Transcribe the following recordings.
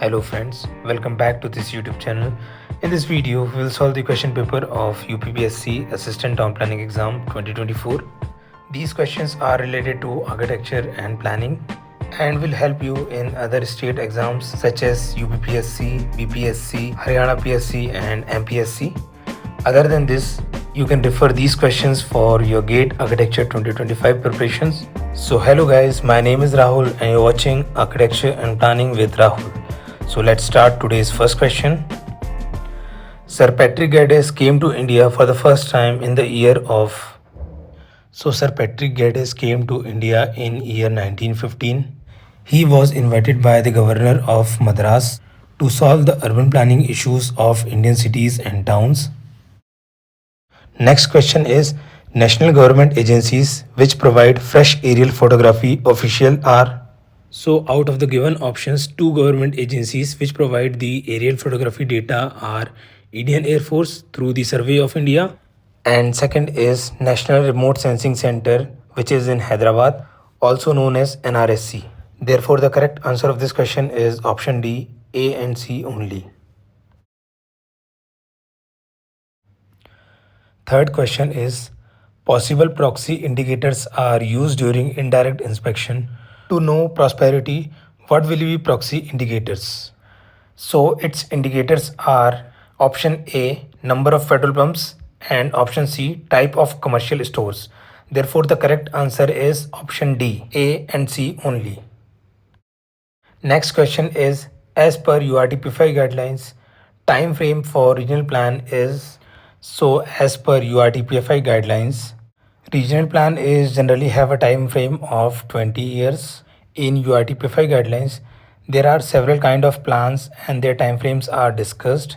Hello friends, welcome back to this YouTube channel. In this video, we will solve the question paper of UPPSC Assistant Town Planning Exam 2024. These questions are related to architecture and planning and will help you in other state exams such as UPPSC, BPSC, Haryana PSC and MPSC. Other than this, you can refer these questions for your GATE Architecture 2025 preparations. So hello guys, my name is Rahul and you're watching Architecture and Planning with Rahul. So let's start today's first question. Sir Patrick Geddes came to India for the first time in the year of... Sir Patrick Geddes came to India in year 1915. He was invited by the governor of Madras to solve the urban planning issues of Indian cities and towns. Next question is, national government agencies which provide fresh aerial photography official are... So out of the given options, two government agencies which provide the aerial photography data are Indian Air Force through the Survey of India, and second is National Remote Sensing Center, which is in Hyderabad, also known as NRSC. Therefore, the correct answer of this question is option D, A and C only. Third question is, possible proxy indicators are used during indirect inspection. To know prosperity, what will be proxy indicators? So its indicators are option A, number of petrol pumps, and option C, type of commercial stores. Therefore, the correct answer is option D, A and C only. Next question is, as per URTP5 guidelines, time frame for regional plan is... So as per URTP5 guidelines, regional plan is generally have a time frame of 20 years. In URTP5 guidelines, there are several kind of plans and their time frames are discussed.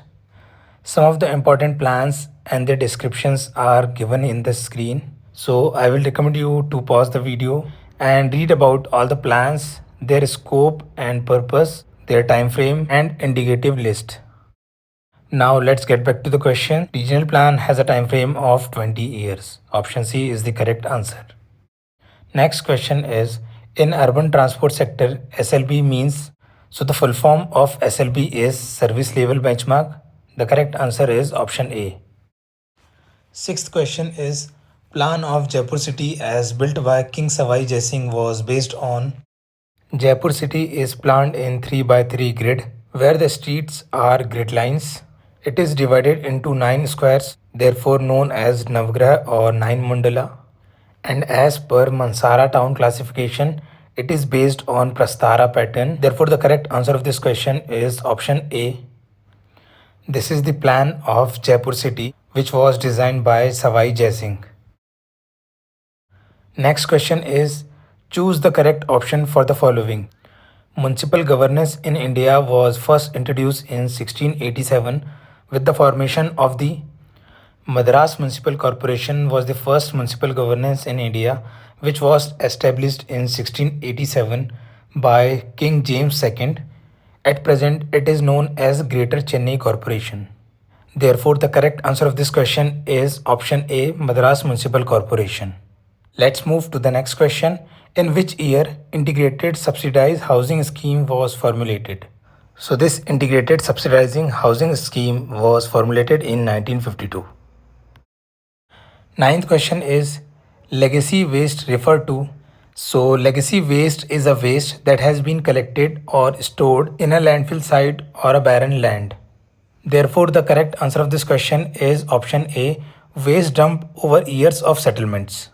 Some of the important plans and their descriptions are given in the screen. So I will recommend you to pause the video and read about all the plans, their scope and purpose, their time frame and indicative list. Now let's get back to the question. Regional plan has a time frame of 20 years. Option C is the correct answer. Next question is, in urban transport sector, SLB means... So the full form of SLB is Service Level Benchmark. The correct answer is option A. Sixth question is, plan of Jaipur city as built by King Savai Jai Singh was based on... Jaipur city is planned in 3x3 grid where the streets are grid lines. It is divided into 9 squares, therefore known as Navgraha or 9 Mandala. And as per Mansara town classification, it is based on Prastara pattern. Therefore, the correct answer of this question is option A. This is the plan of Jaipur city which was designed by Savai Jai Singh. Next question is, choose the correct option for the following. Municipal governance in India was first introduced in 1687 with the formation of the... Madras Municipal Corporation was the first municipal governance in India which was established in 1687 by King James II. At present, it is known as Greater Chennai Corporation. Therefore, the correct answer of this question is option A, Madras Municipal Corporation. Let's move to the next question. In which year Integrated Subsidized Housing Scheme was formulated? So this Integrated Subsidizing Housing Scheme was formulated in 1952. Ninth question is, legacy waste referred to? So legacy waste is a waste that has been collected or stored in a landfill site or a barren land. Therefore, the correct answer of this question is option A, waste dump over years of settlements.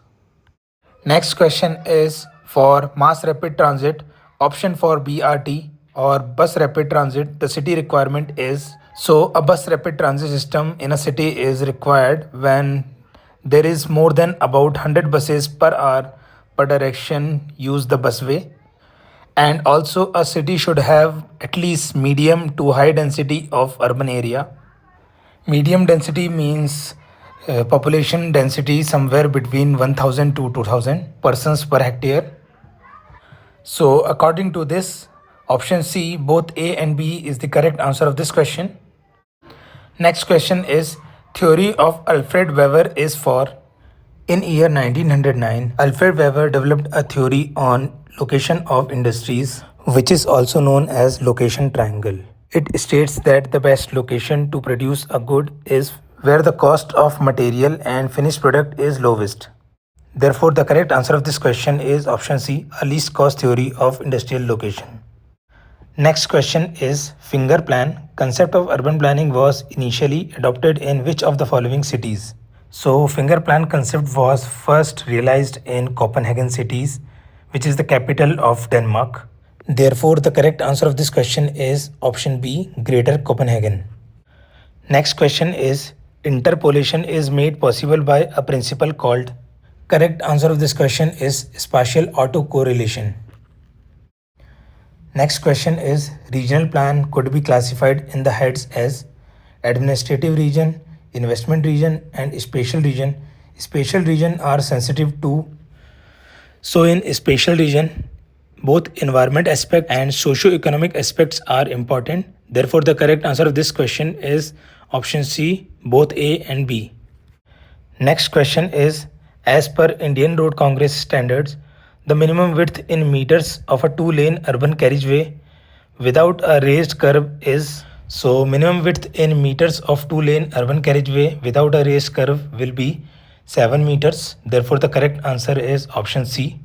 Next question is, for mass rapid transit, option for BRT or bus rapid transit, the city requirement is... So a bus rapid transit system in a city is required when there is more than about 100 buses per hour per direction use the busway. And also a city should have at least medium to high density of urban area. Medium density means population density somewhere between 1000 to 2000 persons per hectare. So according to this, option C, both A and B is the correct answer of this question. Next question is, theory of Alfred Weber is for... In year 1909, Alfred Weber developed a theory on location of industries which is also known as location triangle. It states that the best location to produce a good is where the cost of material and finished product is lowest. Therefore, the correct answer of this question is option C, a least cost theory of industrial location. Next question is finger plan. Concept of urban planning was initially adopted in which of the following cities? So, finger plan concept was first realized in Copenhagen cities, which is the capital of Denmark. Therefore, the correct answer of this question is option B, Greater Copenhagen. Next question is interpolation is made possible by a principle called. Correct answer of this question is spatial autocorrelation. Next question is regional plan could be classified in the heads as administrative region, investment region and spatial region. Spatial region are sensitive to. So in spatial region, both environment aspect and socio-economic aspects are important. Therefore, the correct answer of this question is option C, both A and B. Next question is, as per Indian Road Congress standards, the minimum width in meters of a two-lane urban carriageway without a raised curve is. So minimum width in meters of two-lane urban carriageway without a raised curve will be 7 meters. Therefore, the correct answer is option C.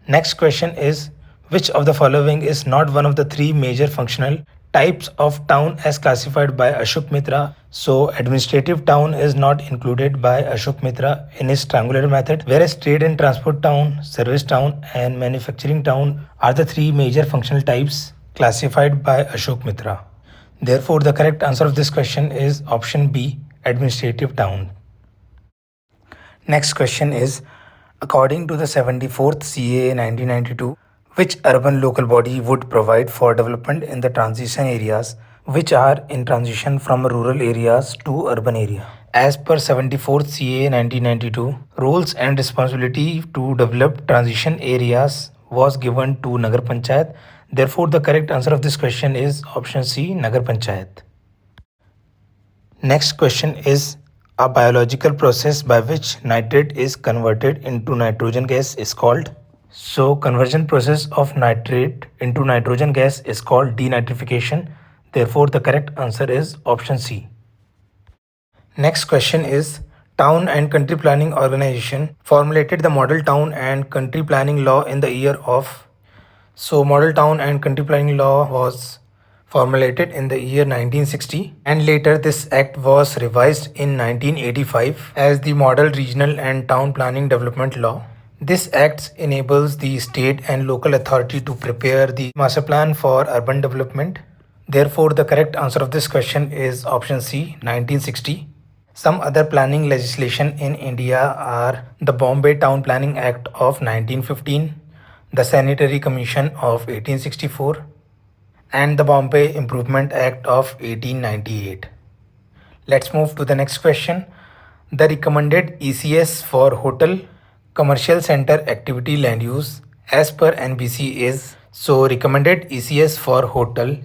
Next question is, which of the following is not one of the three major functional types of town as classified by Ashok Mitra? So administrative town is not included by Ashok Mitra in his triangular method, whereas trade and transport town, service town and manufacturing town are the three major functional types classified by Ashok Mitra. Therefore, the correct answer of this question is option B, administrative town. Next question is, according to the 74th CAA 1992, which urban local body would provide for development in the transition areas which are in transition from rural areas to urban area? As per 74th CAA 1992, roles and responsibility to develop transition areas was given to Nagar Panchayat. Therefore, the correct answer of this question is option C, Nagar Panchayat. Next question is, a biological process by which nitrate is converted into nitrogen gas is called. So conversion process of nitrate into nitrogen gas is called denitrification. Therefore, the correct answer is option C. Next question is, Town and Country Planning Organization formulated the Model Town and Country Planning Law in the year of. So Model Town and Country Planning Law was formulated in the year 1960 and later this act was revised in 1985 as the Model Regional and Town Planning Development Law. This act enables the state and local authority to prepare the master plan for urban development. Therefore, the correct answer of this question is option C, 1960. Some other planning legislation in India are the Bombay Town Planning Act of 1915, the Sanitary Commission of 1864, and the Bombay Improvement Act of 1898. Let's move to the next question. The recommended ECS for hotel, commercial center activity land use as per NBC is. So recommended ECS for hotel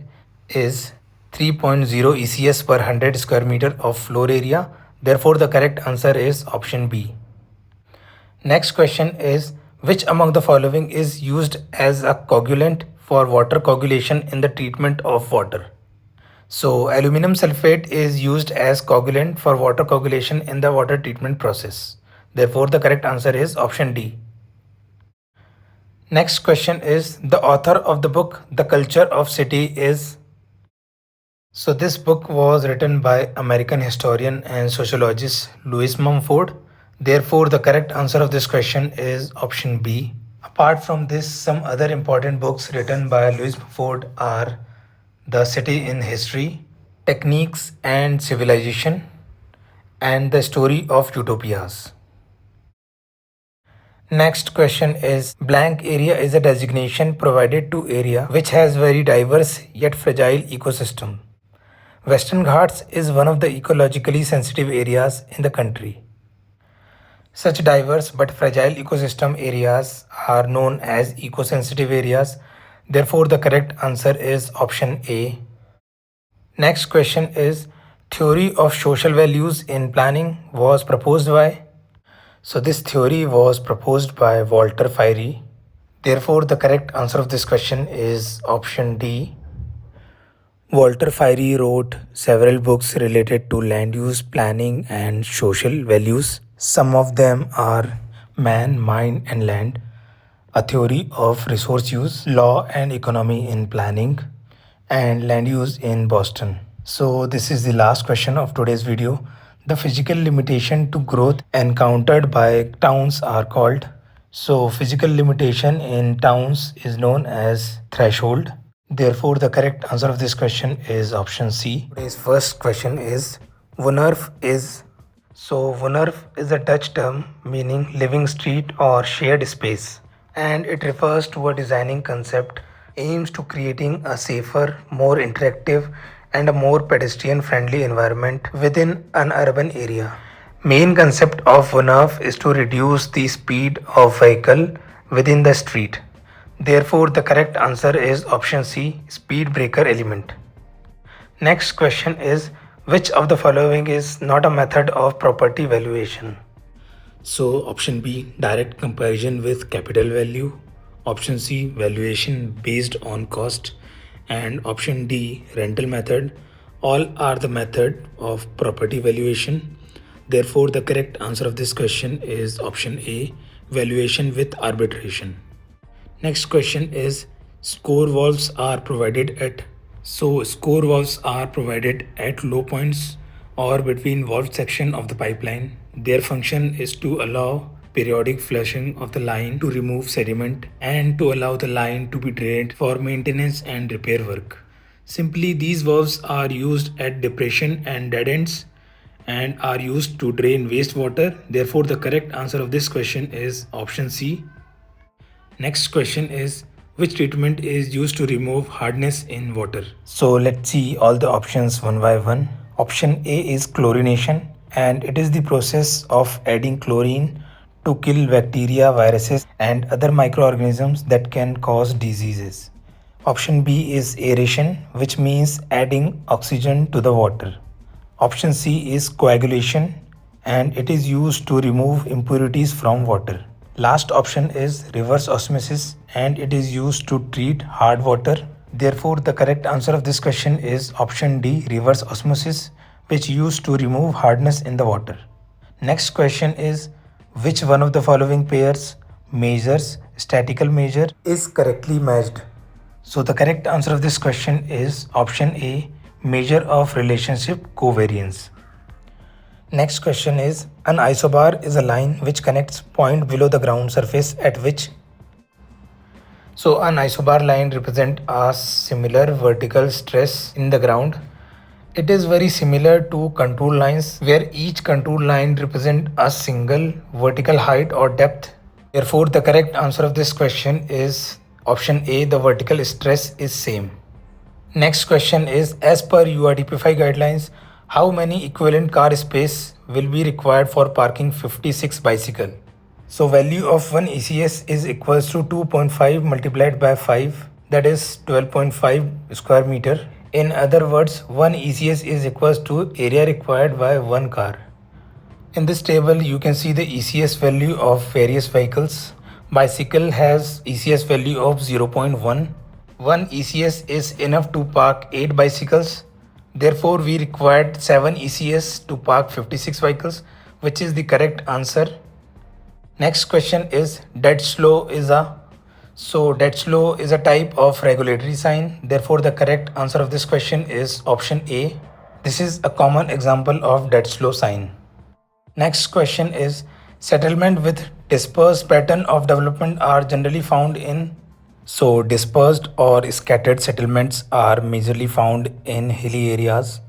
is 3.0 ECS per 100 square meter of floor area. Therefore, the correct answer is option B. Next question is, which among the following is used as a coagulant for water coagulation in the treatment of water? So aluminum sulfate is used as coagulant for water coagulation in the water treatment process. Therefore, the correct answer is option D. Next question is, the author of the book The Culture of City is. So this book was written by American historian and sociologist Louis Mumford. Therefore, the correct answer of this question is option B. Apart from this, some other important books written by Louis Mumford are The City in History, Techniques and Civilization, and The Story of Utopias. Next question is, blank area is a designation provided to area which has very diverse yet fragile ecosystem. Western Ghats is one of the ecologically sensitive areas in the country. Such diverse but fragile ecosystem areas are known as ecosensitive areas. Therefore, the correct answer is option A. Next question is, theory of social values in planning was proposed by. So this theory was proposed by Walter Fierey. Therefore, the correct answer of this question is option D. Walter Fiery wrote several books related to land use planning and social values. Some of them are Man, Mind and Land, A Theory of Resource Use, Law and Economy in Planning, and Land Use in Boston. So this is the last question of today's video. The physical limitation to growth encountered by towns are called. So physical limitation in towns is known as threshold. Therefore, the correct answer of this question is option C. Today's first question is Woonerf is. So Woonerf is a Dutch term meaning living street or shared space, and it refers to a designing concept aims to creating a safer, more interactive and a more pedestrian friendly environment within an urban area. Main concept of Woonerf is to reduce the speed of vehicle within the street. Therefore, the correct answer is option C, speed breaker element. Next question is, which of the following is not a method of property valuation? So option B, direct comparison with capital value. Option C, valuation based on cost. And option D, rental method. All are the method of property valuation. Therefore, the correct answer of this question is option A, valuation with arbitration. Next question is, score valves are provided at. So score valves are provided at low points or between valve section of the pipeline. Their function is to allow periodic flushing of the line to remove sediment and to allow the line to be drained for maintenance and repair work. Simply, these valves are used at depression and dead ends and are used to drain wastewater. Therefore, the correct answer of this question is option C. Next question is, which treatment is used to remove hardness in water? So let's see all the options one by one. Option A is chlorination, and it is the process of adding chlorine to kill bacteria, viruses and other microorganisms that can cause diseases. Option B is aeration, which means adding oxygen to the water. Option C is coagulation, and it is used to remove impurities from water. Last option is reverse osmosis, and it is used to treat hard water. Therefore, the correct answer of this question is option D, reverse osmosis, which used to remove hardness in the water. Next question is, which one of the following pairs measures statical measure is correctly matched? So the correct answer of this question is option A, measure of relationship covariance. Next question is, an isobar is a line which connects point below the ground surface at which. So an isobar line represents a similar vertical stress in the ground. It is very similar to contour lines where each contour line represents a single vertical height or depth. Therefore, the correct answer of this question is option A, the vertical stress is same. Next question is, as per URDP5 guidelines, how many equivalent car space will be required for parking 56 bicycle? So value of 1 ECS is equals to 2.5 multiplied by 5, that is 12.5 square meter. In other words, 1 ECS is equals to area required by 1 car. In this table, you can see the ECS value of various vehicles. Bicycle has ECS value of 0.1. 1 ECS is enough to park 8 bicycles. Therefore, we required 7 ECS to park 56 vehicles, which is the correct answer. Next question is, dead slow is a. So dead slow is a type of regulatory sign. Therefore, the correct answer of this question is option A. This is a common example of dead slow sign. Next question is, settlement with dispersed pattern of development are generally found in. So dispersed or scattered settlements are majorly found in hilly areas.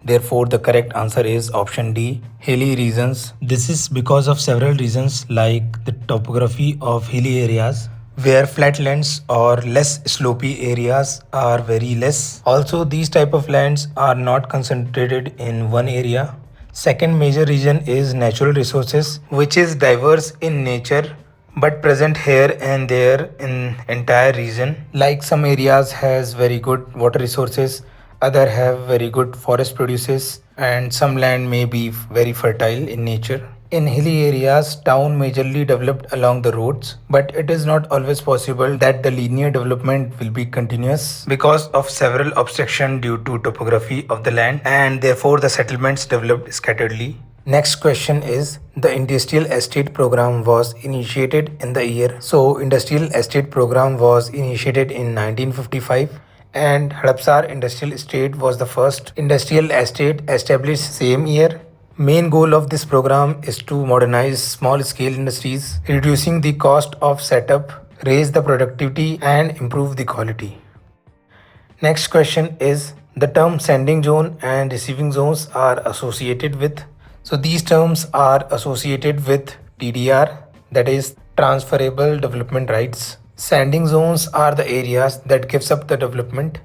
Therefore, the correct answer is option D, hilly regions. This is because of several reasons like the topography of hilly areas, where flatlands or less slopy areas are very less. Also, these type of lands are not concentrated in one area. Second major reason is natural resources, which is diverse in nature but present here and there in entire region. Like some areas has very good water resources, other have very good forest produces, and some land may be very fertile in nature. In hilly areas, town majorly developed along the roads, but it is not always possible that the linear development will be continuous because of several obstructions due to topography of the land, and therefore the settlements developed scatteredly. Next question is, the industrial estate program was initiated in the year. So industrial estate program was initiated in 1955, and Hadapsar industrial estate was the first industrial estate established same year. Main goal of this program is to modernize small scale industries, reducing the cost of setup, raise the productivity and improve the quality. Next question is, the term sending zone and receiving zones are associated with. So these terms are associated with TDR, that is transferable development rights. Sending zones are the areas that gives up the development,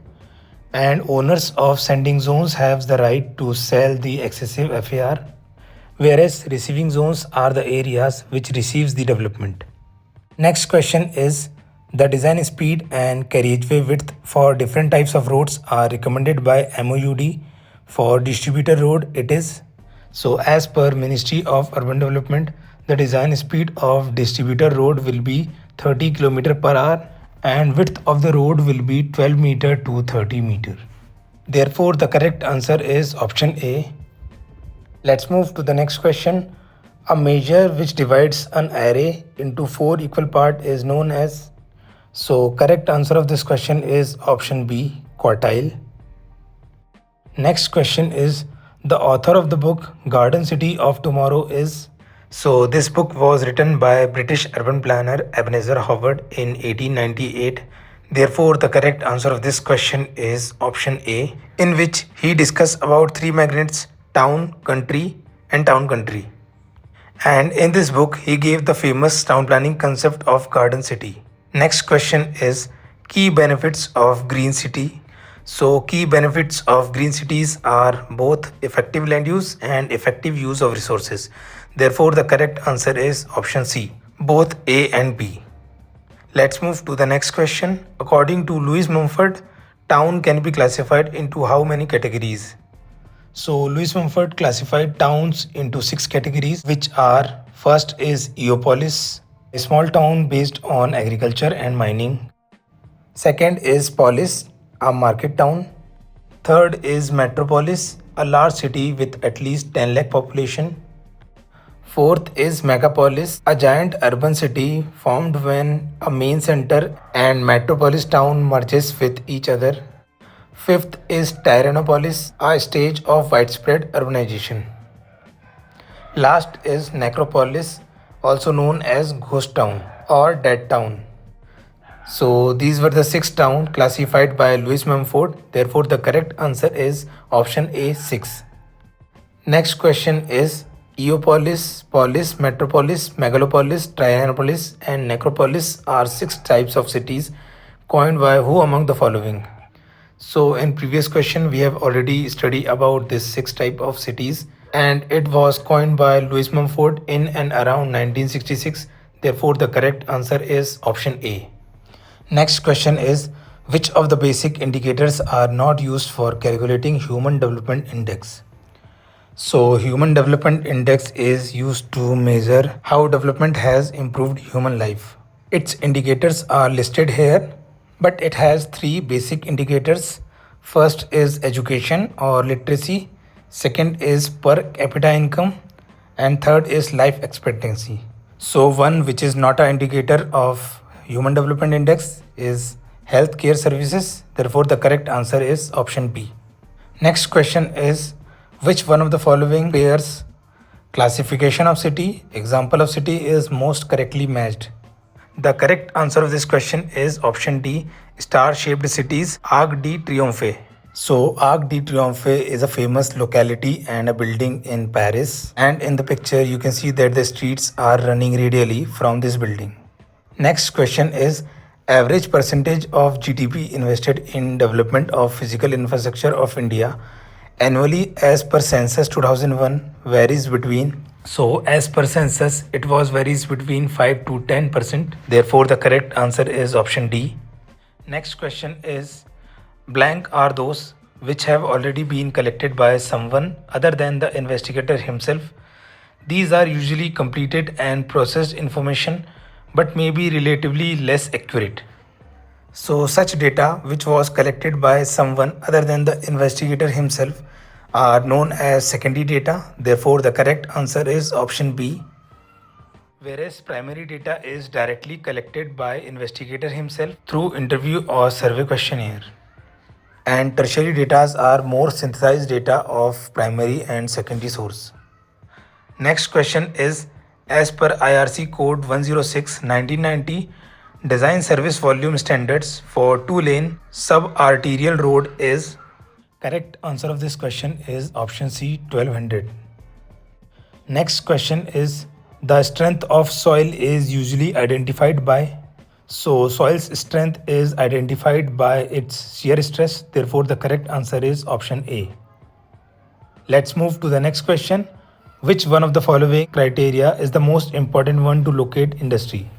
and owners of sending zones have the right to sell the excessive FAR, whereas receiving zones are the areas which receives the development. Next question is, the design speed and carriageway width for different types of roads are recommended by MOUD. For distributor road it is, so as per Ministry of Urban Development, the design speed of distributor road will be 30 km per hour and width of the road will be 12 meter to 30 meter. Therefore the correct answer is option A. Let's move to the next question. A measure which divides an array into 4 equal parts is known as. So correct answer of this question is option B, quartile. Next question is, the author of the book Garden City of Tomorrow is. So this book was written by British urban planner Ebenezer Howard in 1898. Therefore the correct answer of this question is option A, in which he discussed about 3 magnets, town, country and town country. And in this book he gave the famous town planning concept of garden city. Next question is, key benefits of green city. So key benefits of green cities are both effective land use and effective use of resources. Therefore the correct answer is option C, both A and B. Let's move to the next question. According to Louis Mumford, town can be classified into how many categories? So Louis Mumford classified towns into 6 categories, which are: first is Eopolis, a small town based on agriculture and mining. Second is Polis, a market town. Third is Metropolis, a large city with at least 10 lakh population. Fourth is Megapolis, a giant urban city formed when a main center and metropolis town merges with each other. Fifth is Tyrannopolis, a stage of widespread urbanization. Last is Necropolis, also known as ghost town or dead town. So these were the 6 towns classified by Louis Mumford. Therefore the correct answer is option A, 6. Next question is, Eopolis, Polis, Metropolis, Megalopolis, Trianopolis and Necropolis are 6 types of cities coined by who among the following? So in previous question we have already studied about this 6 type of cities, and it was coined by Louis Mumford in and around 1966. Therefore the correct answer is option A. Next question is, which of the basic indicators are not used for calculating Human Development Index? So Human Development Index is used to measure how development has improved human life. Its indicators are listed here, but it has 3 basic indicators. First is education or literacy, second is per capita income, and third is life expectancy. So one which is not an indicator of Human Development Index is healthcare services. Therefore the correct answer is option B. Next question is, which one of the following pairs classification of city, example of city is most correctly matched? The correct answer of this question is option D, star-shaped cities, Arc de Triomphe. So Arc de Triomphe is a famous locality and a building in Paris, and in the picture you can see that the streets are running radially from this building. Next question is, average percentage of GDP invested in development of physical infrastructure of India annually as per census 2001 varies between. So as per census it was varies between 5 to 10%. Therefore the correct answer is option D. Next question is, blank are those which have already been collected by someone other than the investigator himself. These are usually completed and processed information but may be relatively less accurate. So, such data which was collected by someone other than the investigator himself are known as secondary data. Therefore, the correct answer is option B. Whereas primary data is directly collected by investigator himself through interview or survey questionnaire. And tertiary data are more synthesized data of primary and secondary source. Next question is, as per IRC code 106/1990, design service volume standards for 2-lane sub-arterial road is. Correct answer of this question is option C, 1200. Next question is, the strength of soil is usually identified by. So soil's strength is identified by its shear stress. Therefore, the correct answer is option A. Let's move to the next question. Which one of the following criteria is the most important one to locate industry?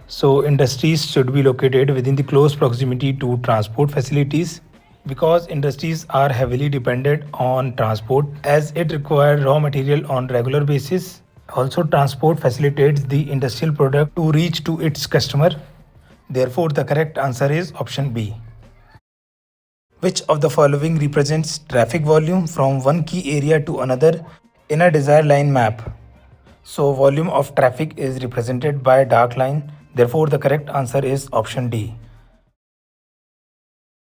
So industries should be located within the close proximity to transport facilities, because industries are heavily dependent on transport as it requires raw material on regular basis. Also, transport facilitates the industrial product to reach to its customer. Therefore, the correct answer is option B. Which of the following represents traffic volume from one key area to another in a desired line map? So, volume of traffic is represented by a dark line. Therefore, the correct answer is option D.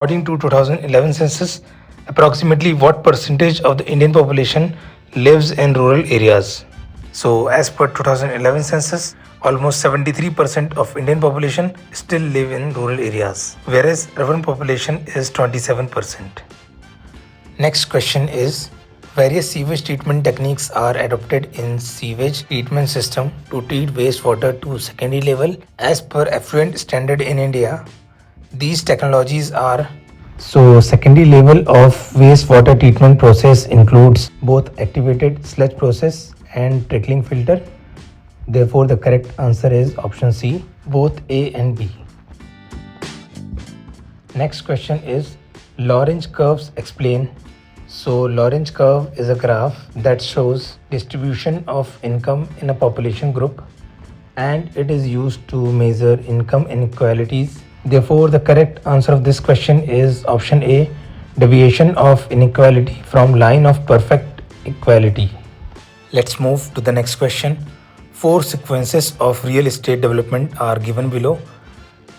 According to 2011 census, approximately what percentage of the Indian population lives in rural areas? So, as per 2011 census, almost 73% of Indian population still live in rural areas, whereas urban population is 27%. Next question is, various sewage treatment techniques are adopted in sewage treatment system to treat wastewater to secondary level as per effluent standard in India. These technologies are. So, secondary level of wastewater treatment process includes both activated sludge process and trickling filter. Therefore, the correct answer is option C, both A and B. Next question is, Lorentz curves explain. So, Lorentz curve is a graph that shows distribution of income in a population group, and it is used to measure income inequalities. Therefore, the correct answer of this question is option A, deviation of inequality from line of perfect equality. Let's move to the next question. 4 sequences of real estate development are given below.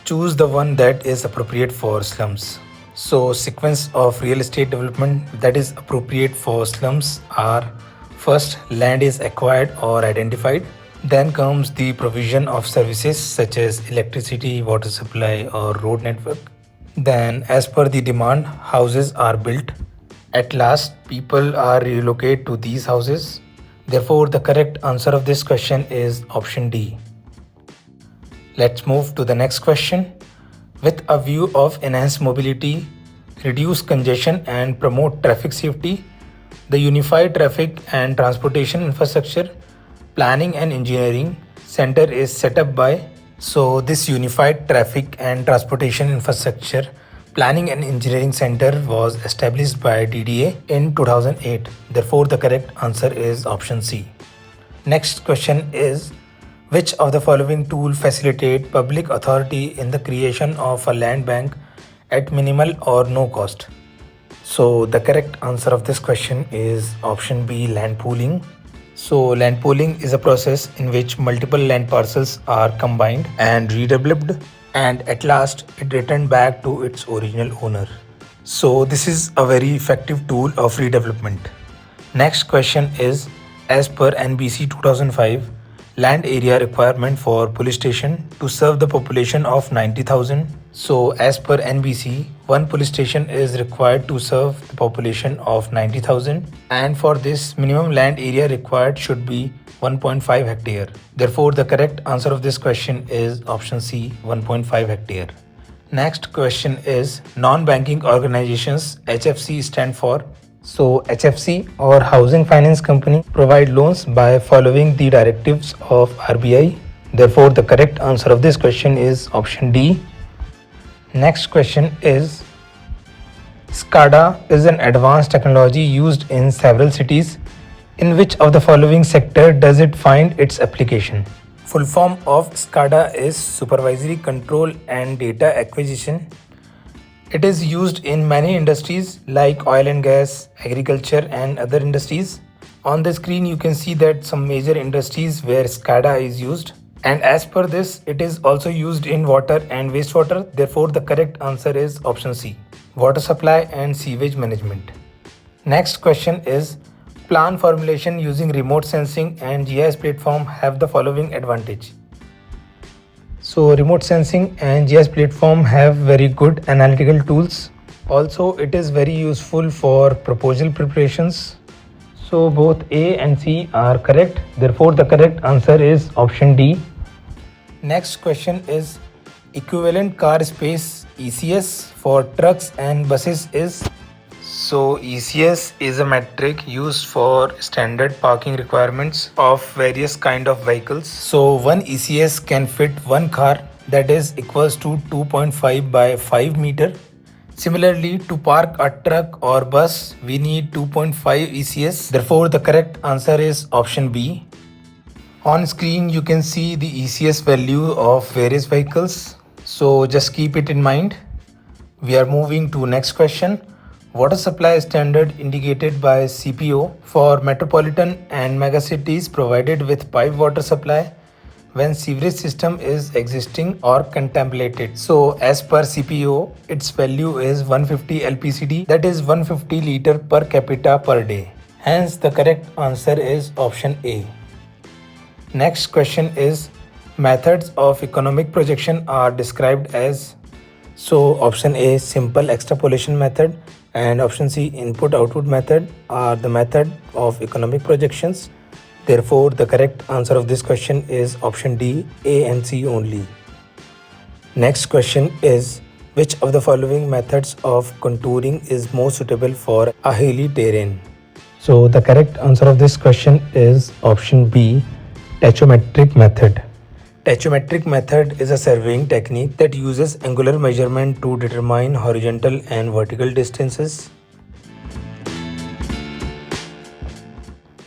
Choose the one that is appropriate for slums. So, sequence of real estate development that is appropriate for slums are: first, land is acquired or identified. Then comes the provision of services such as electricity, water supply, or road network. Then, as per the demand, houses are built. At last, people are relocated to these houses. Therefore, the correct answer of this question is option D. Let's move to the next question. With a view of enhanced mobility, reduce congestion, and promote traffic safety, the Unified Traffic and Transportation Infrastructure Planning and Engineering Center is set up by. So, this Unified Traffic and Transportation Infrastructure Planning and Engineering Center was established by DDA in 2008. Therefore, the correct answer is option C. Next question is, which of the following tool facilitate public authority in the creation of a land bank at minimal or no cost? So, the correct answer of this question is option B, land pooling. So, land pooling is a process in which multiple land parcels are combined and redeveloped, and at last it returned back to its original owner. So, this is a very effective tool of redevelopment. Next question is, as per NBC 2005, land area requirement for police station to serve the population of 90,000. So, as per NBC, one police station is required to serve the population of 90,000, and for this, minimum land area required should be 1.5 hectare. Therefore, the correct answer of this question is option C, 1.5 hectare. Next question is, non-banking organizations, HFC stand for. So, HFC or Housing Finance Company provide loans by following the directives of RBI. Therefore, the correct answer of this question is option D. Next question is, SCADA is an advanced technology used in several cities In which of the following sector does it find its application? Full form of SCADA is Supervisory Control and Data Acquisition. It is used in many industries like oil and gas, agriculture and other industries. On the screen you can see that some major industries where SCADA is used. And as per this, it is also used in water and wastewater. Therefore, the correct answer is option C, water supply and sewage management. Next question is, plan formulation using remote sensing and GIS platform have the following advantage. So remote sensing and GIS platform have very good analytical tools. Also, it is very useful for proposal preparations. So both A and C are correct. Therefore, the correct answer is option D. Next question is, equivalent car space ECS for trucks and buses is. So ECS is a metric used for standard parking requirements of various kind of vehicles. So one ECS can fit one car, that is equals to 2.5 by 5 meter. Similarly, to park a truck or bus, we need 2.5 ECS. Therefore, the correct answer is option B. On screen, you can see the ECS value of various vehicles. So just keep it in mind. We are moving to next question. Water supply standard indicated by CPO for metropolitan and megacities provided with pipe water supply when sewerage system is existing or contemplated. So as per CPO, its value is 150 LPCD, that is 150 liter per capita per day. Hence the correct answer is option A. Next question is, methods of economic projection are described as. So option A, simple extrapolation method, and option C, input output method are the method of economic projections. Therefore, the correct answer of this question is option D, A and C only. Next question is, which of the following methods of contouring is more suitable for a hilly terrain? So the correct answer of this question is option B, tachyometric method. Tachyometric method is a surveying technique that uses angular measurement to determine horizontal and vertical distances.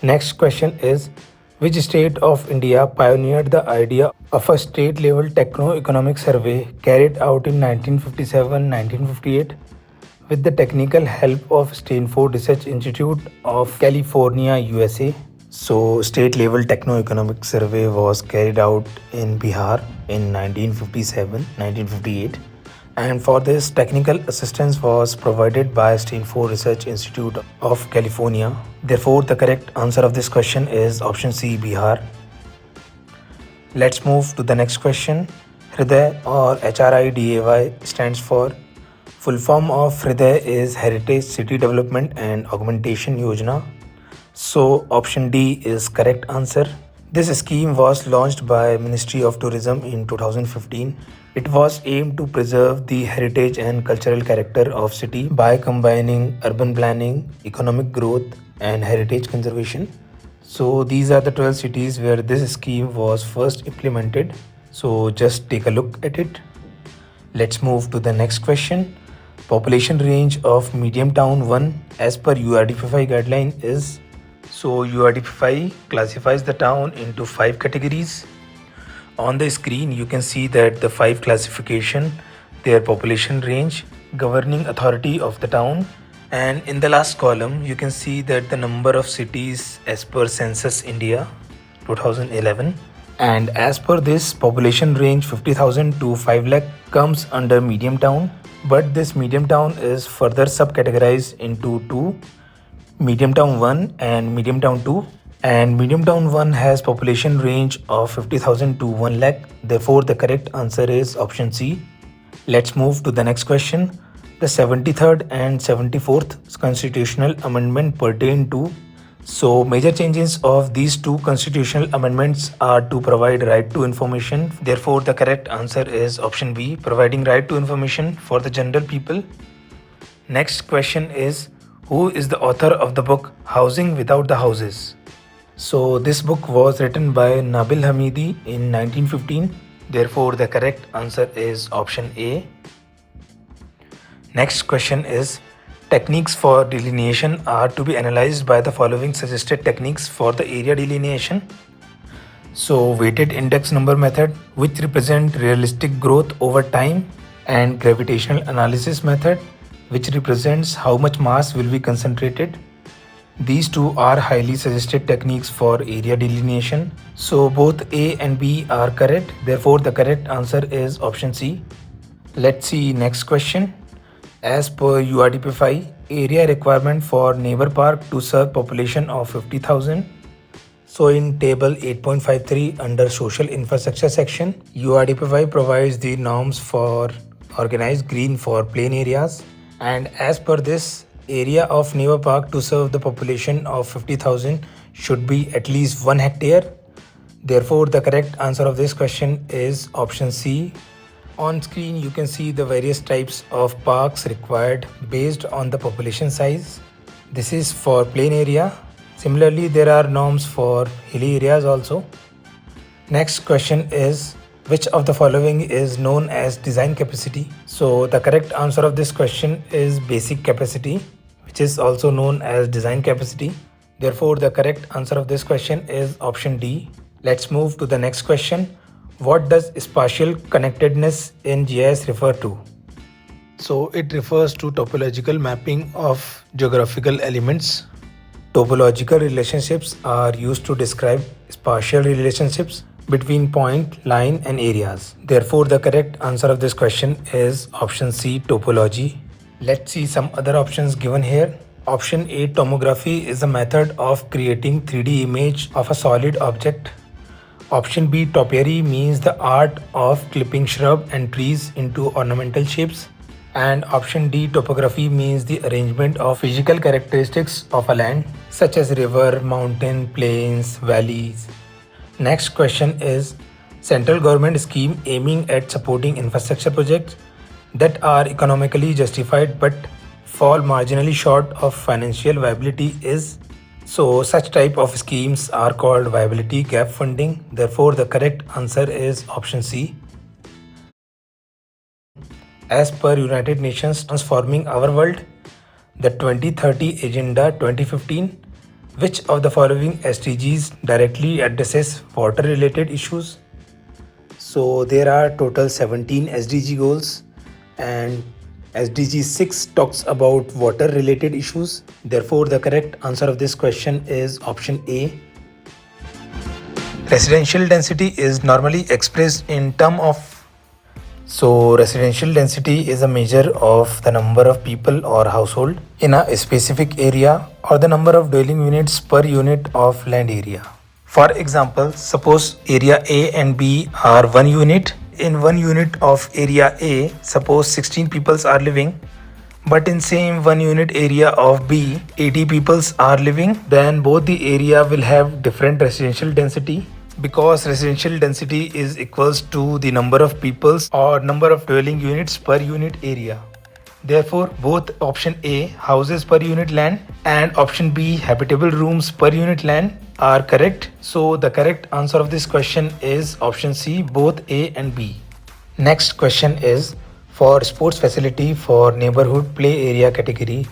Next question is, which state of India pioneered the idea of a state-level techno-economic survey carried out in 1957-1958 with the technical help of Stanford Research Institute of California, USA? So, state-level techno-economic survey was carried out in Bihar in 1957-1958, and for this technical assistance was provided by Stanford Research Institute of California. Therefore, the correct answer of this question is option C, Bihar. Let's move to the next question. Hriday or HRIDAY stands for. Full form of Hriday is Heritage City Development and Augmentation Yojana. So option D is correct answer. This scheme was launched by Ministry of Tourism in 2015. It was aimed to preserve the heritage and cultural character of city by combining urban planning, economic growth and heritage conservation. So these are the 12 cities where this scheme was first implemented. So just take a look at it. Let's move to the next question. Population range of medium town 1 as per URDP5 guideline is. So URDP5 classifies the town into 5 categories. On the screen you can see that the 5 classification, their population range, governing authority of the town, and in the last column you can see that the number of cities as per Census India 2011, and as per this population range 50,000 to 5 lakh comes under medium town, but this medium town is further subcategorized into 2, medium town 1 and medium town 2, and medium town 1 has population range of 50,000 to 1 lakh. Therefore the correct answer is option C. Let's move to the next question. The 73rd and 74th constitutional amendment pertain to. So major changes of these two constitutional amendments are to provide right to information. Therefore the correct answer is option B, providing right to information for the general people. Next question is, who is the author of the book Housing Without the Houses? So this book was written by Nabil Hamidi in 1915. Therefore the correct answer is option A. Next question is, Techniques for delineation are to be analyzed by the following suggested techniques for the area delineation. So, weighted index number method, which represent realistic growth over time, and gravitational analysis method, which represents how much mass will be concentrated. These two are highly suggested techniques for area delineation. So both A and B are correct. Therefore, the correct answer is option C. Let's see next question. As per URDP5, area requirement for neighbor park to serve population of 50,000. So in table 8.53 under social infrastructure section, URDP5 provides the norms for organized green for plain areas, and as per this, area of neighbor park to serve the population of 50,000 should be at least 1 hectare. Therefore, the correct answer of this question is option C. On screen, you can see the various types of parks required based on the population size. This is for plain area. Similarly, there are norms for hilly areas also. Next question is, which of the following is known as design capacity? So the correct answer of this question is basic capacity, which is also known as design capacity. Therefore, the correct answer of this question is option D. Let's move to the next question. What does spatial connectedness in GIS refer to? So it refers to topological mapping of geographical elements. Topological relationships are used to describe spatial relationships between point, line, and areas. Therefore, the correct answer of this question is option C, topology. Let's see some other options given here. Option A, tomography is a method of creating 3D image of a solid object. Option B, topiary means the art of clipping shrub and trees into ornamental shapes. And option D, topography means the arrangement of physical characteristics of a land, such as river, mountain, plains, valleys. Next question is, central government scheme aiming at supporting infrastructure projects that are economically justified but fall marginally short of financial viability is. So such type of schemes are called viability gap funding. Therefore, the correct answer is option C. As per United Nations Transforming Our World, the 2030 Agenda 2015, which of the following SDGs directly addresses water related issues? So there are total 17 SDG goals, and SDG 6 talks about water related issues. Therefore, the correct answer of this question is option A. Residential density is normally expressed in terms of. So residential density is a measure of the number of people or household in a specific area or the number of dwelling units per unit of land area. For example, suppose area A and B are 1 unit. In 1 unit of area A, suppose 16 peoples are living, but in same 1 unit area of B, 80 peoples are living, then both the area will have different residential density, because residential density is equals to the number of peoples or number of dwelling units per unit area. Therefore, both option A, houses per unit land, and option B, habitable rooms per unit land are correct. So the correct answer of this question is option C, both A and B. Next question is, for sports facility for neighborhood play area category,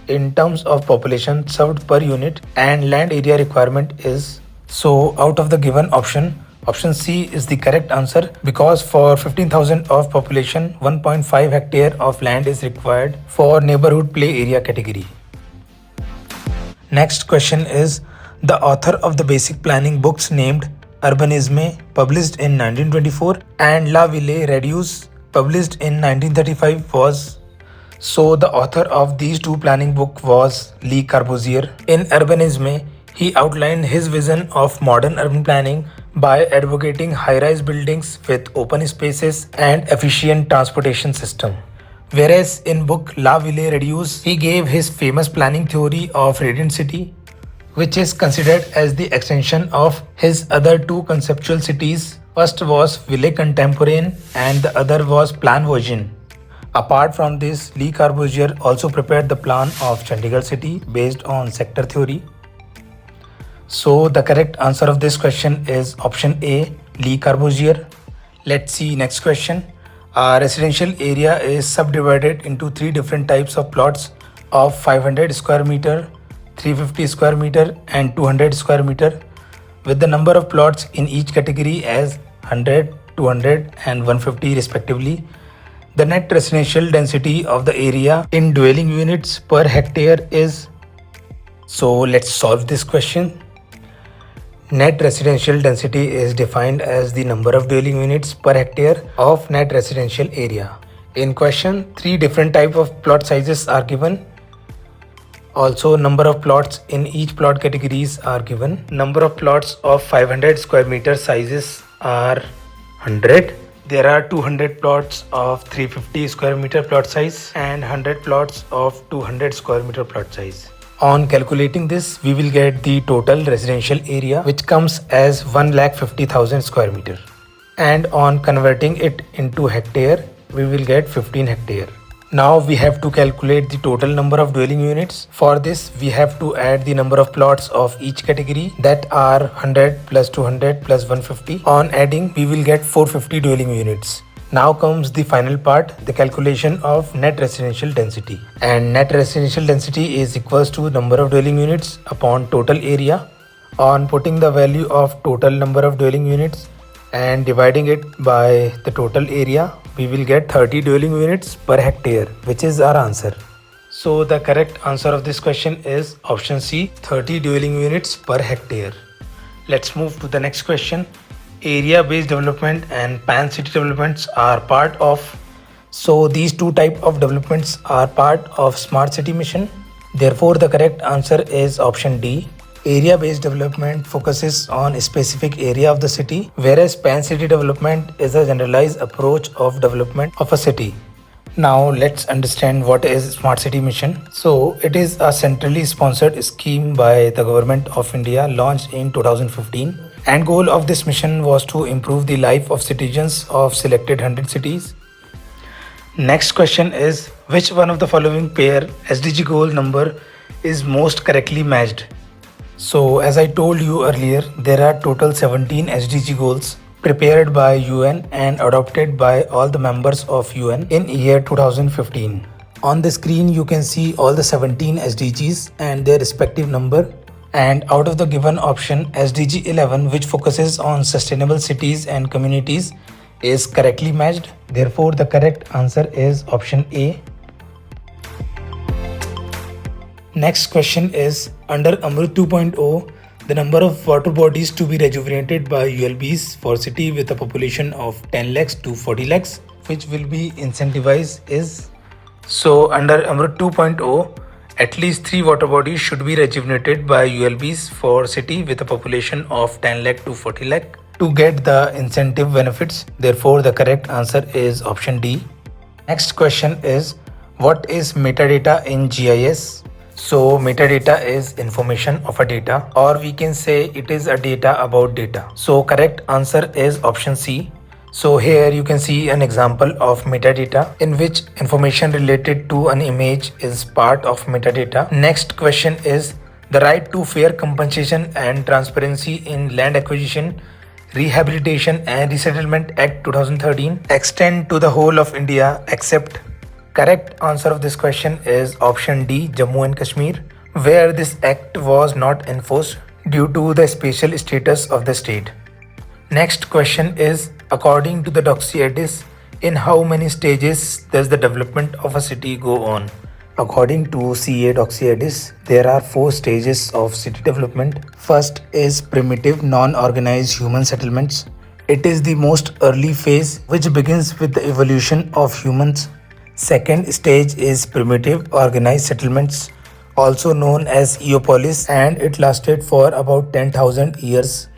in terms of population served per unit and land area requirement is. So out of the given option C is the correct answer, because for 15,000 of population, 1.5 hectare of land is required for neighborhood play area category. Next question is, the author of the basic planning books named Urbanisme, published in 1924, and La Ville Reduce, published in 1935 was. So the author of these two planning books was Le Corbusier. In Urbanisme, he outlined his vision of modern urban planning by advocating high-rise buildings with open spaces and efficient transportation system. Whereas in book La Ville Reduce, he gave his famous planning theory of radiant city, which is considered as the extension of his other two conceptual cities. First was Ville Contemporaine and the other was Plan Version. Apart from this, Le Corbusier also prepared the plan of Chandigarh city based on sector theory. So the correct answer of this question is option A, Le Corbusier. Let's see next question. A residential area is subdivided into 3 different types of plots of 500 square meter, 350 square meter and 200 square meter with the number of plots in each category as 100, 200 and 150 respectively. The net residential density of the area in dwelling units per hectare is. So let's solve this question. Net residential density is defined as the number of dwelling units per hectare of net residential area. In question, 3 different types of plot sizes are given. Also, number of plots in each plot categories are given. Number of plots of 500 square meter sizes are 100. There are 200 plots of 350 square meter plot size and 100 plots of 200 square meter plot size. On calculating this, we will get the total residential area which comes as 1,50,000 square meter. And on converting it into hectare, we will get 15 hectare. Now we have to calculate the total number of dwelling units. For this, we have to add the number of plots of each category that are 100 plus 200 plus 150. On adding, we will get 450 dwelling units. Now comes the final part, the calculation of net residential density. And net residential density is equals to number of dwelling units upon total area. On putting the value of total number of dwelling units and dividing it by the total area, we will get 30 dwelling units per hectare, which is our answer. So the correct answer of this question is option C, 30 dwelling units per hectare. Let's move to the next question. Area-based development and pan-city developments are part of. So these two types of developments are part of smart city mission. Therefore, the correct answer is option D. Area-based development focuses on a specific area of the city, whereas pan-city development is a generalized approach of development of a city. Now let's understand what is Smart City Mission. So it is a centrally sponsored scheme by the Government of India launched in 2015. And goal of this mission was to improve the life of citizens of selected 100 cities. Next question is, which one of the following pair SDG goal number is most correctly matched? So as I told you earlier, there are total 17 SDG goals prepared by UN and adopted by all the members of UN in year 2015. On the screen you can see all the 17 SDGs and their respective number. And out of the given option, SDG 11, which focuses on sustainable cities and communities, is correctly matched. Therefore, the correct answer is option A. Next question is, under AMRUT 2.0, the number of water bodies to be rejuvenated by ULBs for city with a population of 10 lakhs to 40 lakhs, which will be incentivized is. So under AMRUT 2.0, at least 3 water bodies should be rejuvenated by ULBs for city with a population of 10 lakh to 40 lakh to get the incentive benefits. Therefore, the correct answer is option D. Next question is, what is metadata in GIS? So metadata is information of a data, or we can say it is a data about data. So correct answer is option C. So here you can see an example of metadata in which information related to an image is part of metadata. Next question is, the right to fair compensation and transparency in land acquisition, Rehabilitation and Resettlement Act 2013 extend to the whole of India except. Correct answer of this question is option D, Jammu and Kashmir, where this act was not enforced due to the special status of the state. Next question is, according to the Geddes, in how many stages does the development of a city go on? According to CA Geddes, there are 4 stages of city development. First is primitive non-organized human settlements. It is the most early phase which begins with the evolution of humans. Second stage is primitive organized settlements, also known as Eopolis, and it lasted for about 10,000 years.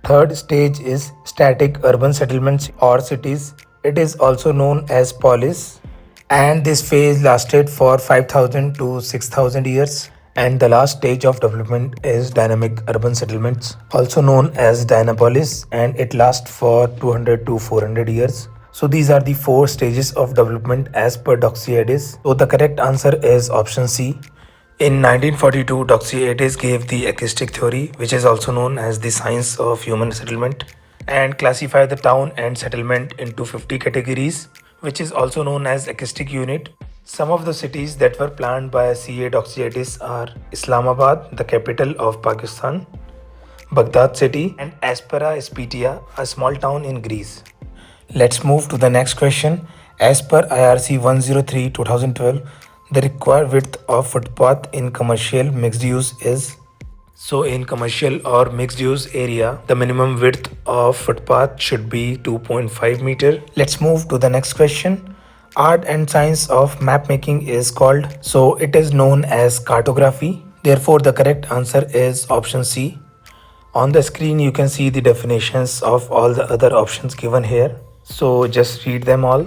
Third stage is static urban settlements or cities. It is also known as polis, and this phase lasted for 5,000 to 6,000 years. And the last stage of development is dynamic urban settlements, also known as Dynapolis, and it lasts for 200 to 400 years. So these are the 4 stages of development as per Geddes. So the correct answer is option C. In 1942, Geddes gave the acoustic theory, which is also known as the science of human settlement, and classified the town and settlement into 50 categories, which is also known as acoustic unit. Some of the cities that were planned by CA Dr. Geddes are Islamabad, the capital of Pakistan, Baghdad city, and Aspera Ispetia, a small town in Greece. Let's move to the next question. As per IRC 103/2012, the required width of footpath in commercial mixed use is. So in commercial or mixed use area, the minimum width of footpath should be 2.5 meter. Let's move to the next question. Art and science of map making is called, so it is known as cartography. Therefore, the correct answer is option C. On the screen, you can see the definitions of all the other options given here. So just read them all.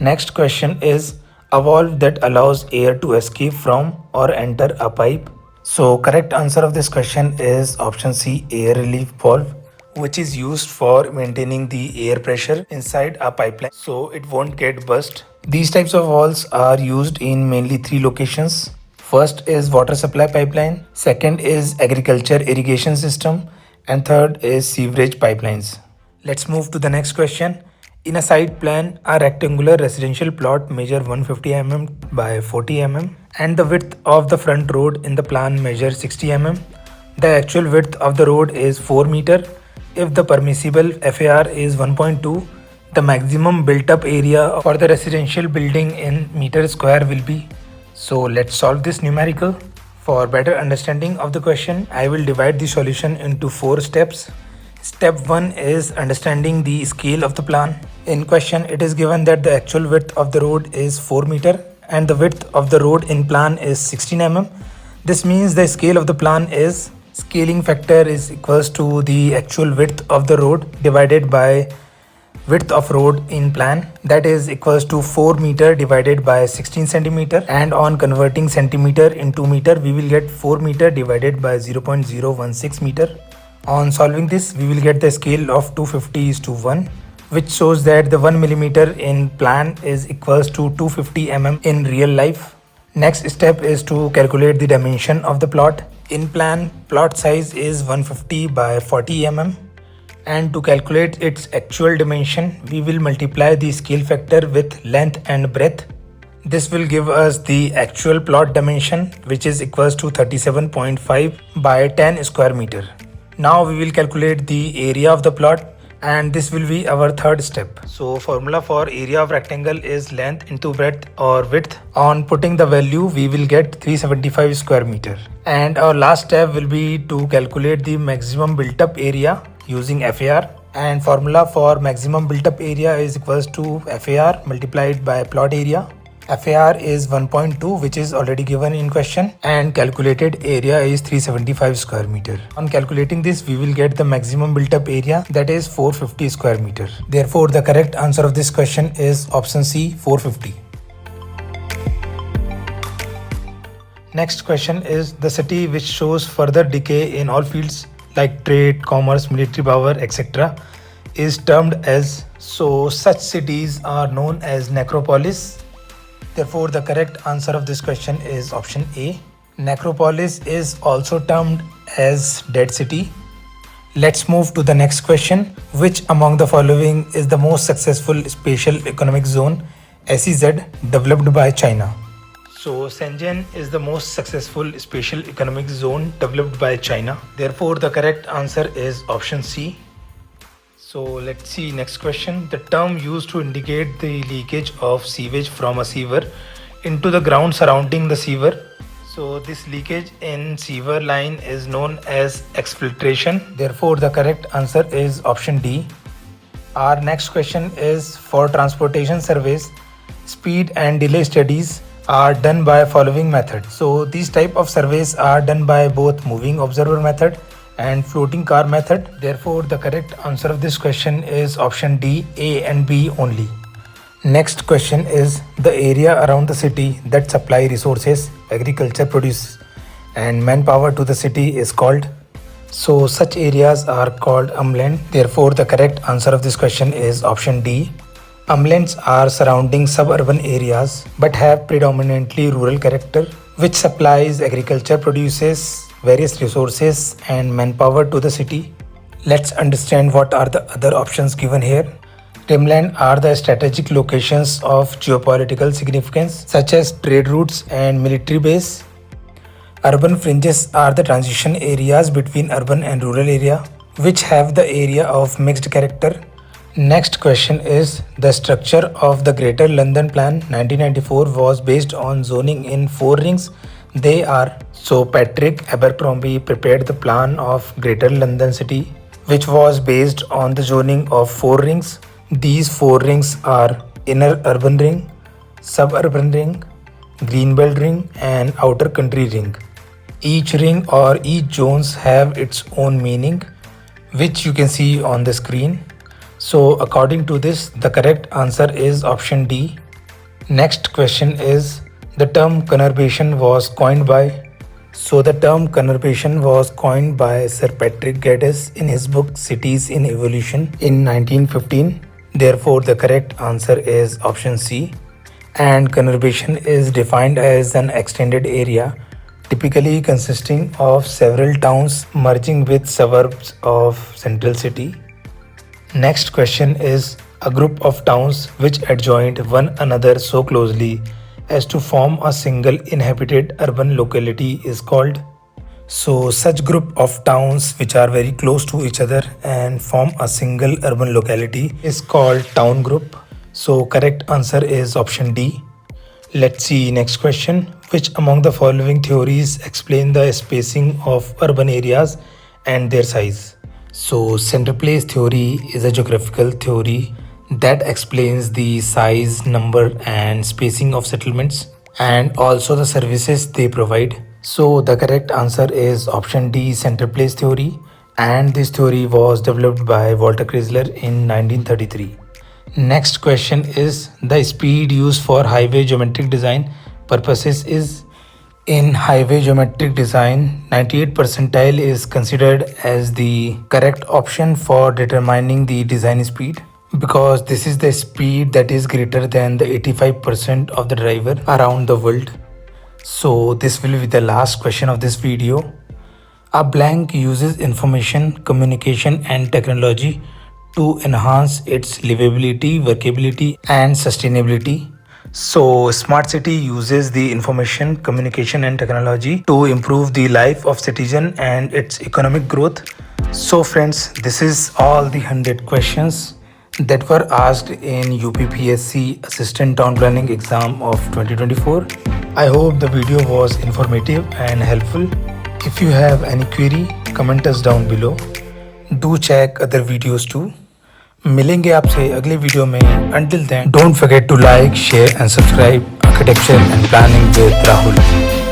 Next question is a valve that allows air to escape from or enter a pipe. So correct answer of this question is option C, air relief valve, which is used for maintaining the air pressure inside a pipeline so it won't get burst. These types of valves are used in mainly three locations. First is water supply pipeline, second is agriculture irrigation system, and third is sewerage pipelines. Let's move to the next question. In a site plan, a rectangular residential plot measure 150 mm by 40 mm and the width of the front road in the plan measures 60 mm. The actual width of the road is 4 meter. If the permissible FAR is 1.2, the maximum built up area for the residential building in meter square will be. So let's solve this numerical. For better understanding of the question, I will divide the solution into 4 steps. Step 1 is understanding the scale of the plan. In question, it is given that the actual width of the road is 4 meter and the width of the road in plan is 16 mm. This means the scale of the plan is, scaling factor is equals to the actual width of the road divided by width of road in plan, that is equals to 4 meter divided by 16 centimeter, and on converting centimeter into meter we will get 4 meter divided by 0.016 meter. On solving this, we will get the scale of 250:1, which shows that the 1 millimeter in plan is equals to 250 mm in real life. Next step is to calculate the dimension of the plot. In plan, plot size is 150 by 40 mm. And to calculate its actual dimension, we will multiply the scale factor with length and breadth. This will give us the actual plot dimension, which is equals to 37.5 by 10 square meter. Now we will calculate the area of the plot, and this will be our third step. So formula for area of rectangle is length into breadth or width. On putting the value, we will get 375 square meter. And our last step will be to calculate the maximum built up area using FAR, and formula for maximum built up area is equals to FAR multiplied by plot area. FAR is 1.2, which is already given in question, and calculated area is 375 square meter. On calculating this, we will get the maximum built up area, that is 450 square meter. Therefore, the correct answer of this question is option C, 450. Next question is the city which shows further decay in all fields like trade, commerce, military power, etc. is termed as. So such cities are known as necropolis. Therefore, the correct answer of this question is option A. Necropolis is also termed as dead city. Let's move to the next question. Which among the following is the most successful special economic zone SEZ developed by China? So Shenzhen is the most successful special economic zone developed by China. Therefore, the correct answer is option C. So let's see next question. The term used to indicate the leakage of sewage from a sewer into the ground surrounding the sewer. So this leakage in sewer line is known as exfiltration. Therefore, the correct answer is option D. Our next question is for transportation surveys. Speed and delay studies are done by following method. So these type of surveys are done by both moving observer method and floating car method. Therefore, the correct answer of this question is option D, A and B only. Next question is the area around the city that supply resources, agriculture produce and manpower to the city is called. So such areas are called umland. Therefore, the correct answer of this question is option D. Umlands are surrounding suburban areas but have predominantly rural character, which supplies agriculture produces various resources and manpower to the city. Let's understand what are the other options given here. Rimland are the strategic locations of geopolitical significance such as trade routes and military base. Urban fringes are the transition areas between urban and rural area which have the area of mixed character. Next question is the structure of the Greater London Plan 1994 was based on zoning in 4 rings. They are so Patrick Abercrombie prepared the plan of Greater London City which was based on the zoning of 4 rings. These 4 rings are Inner Urban Ring, Suburban Ring, Greenbelt Ring and Outer Country Ring. Each ring or each zones have its own meaning which you can see on the screen. So according to this, the correct answer is option D. Next question is the term conurbation was coined by. So the term conurbation was coined by Sir Patrick Geddes in his book Cities in Evolution in 1915. Therefore, the correct answer is option C. And conurbation is defined as an extended area typically consisting of several towns merging with suburbs of central city. Next question is a group of towns which adjoined one another so closely as to form a single inhabited urban locality is called. So such group of towns which are very close to each other and form a single urban locality is called town group. So correct answer is option D. Let's see next question. Which among the following theories explain the spacing of urban areas and their size? So center place theory is a geographical theory that explains the size, number and spacing of settlements and also the services they provide. So the correct answer is option D, center place theory, and this theory was developed by Walter Chrysler in 1933. Next question is the speed used for highway geometric design purposes is. In highway geometric design, 98th percentile is considered as the correct option for determining the design speed because this is the speed that is greater than the 85% of the driver around the world. So this will be the last question of this video. A blank uses information, communication and technology to enhance its livability, workability and sustainability. So smart city uses the information, communication and technology to improve the life of citizen and its economic growth. So friends, this is all the 100 questions that were asked in UPPSC Assistant Town Planning Exam of 2024. I hope the video was informative and helpful. If you have any query, comment us down below. Do check other videos too. मिलेंगे आपसे अगले video में. Until then, don't forget to like, share and subscribe Architecture and Planning with Rahul.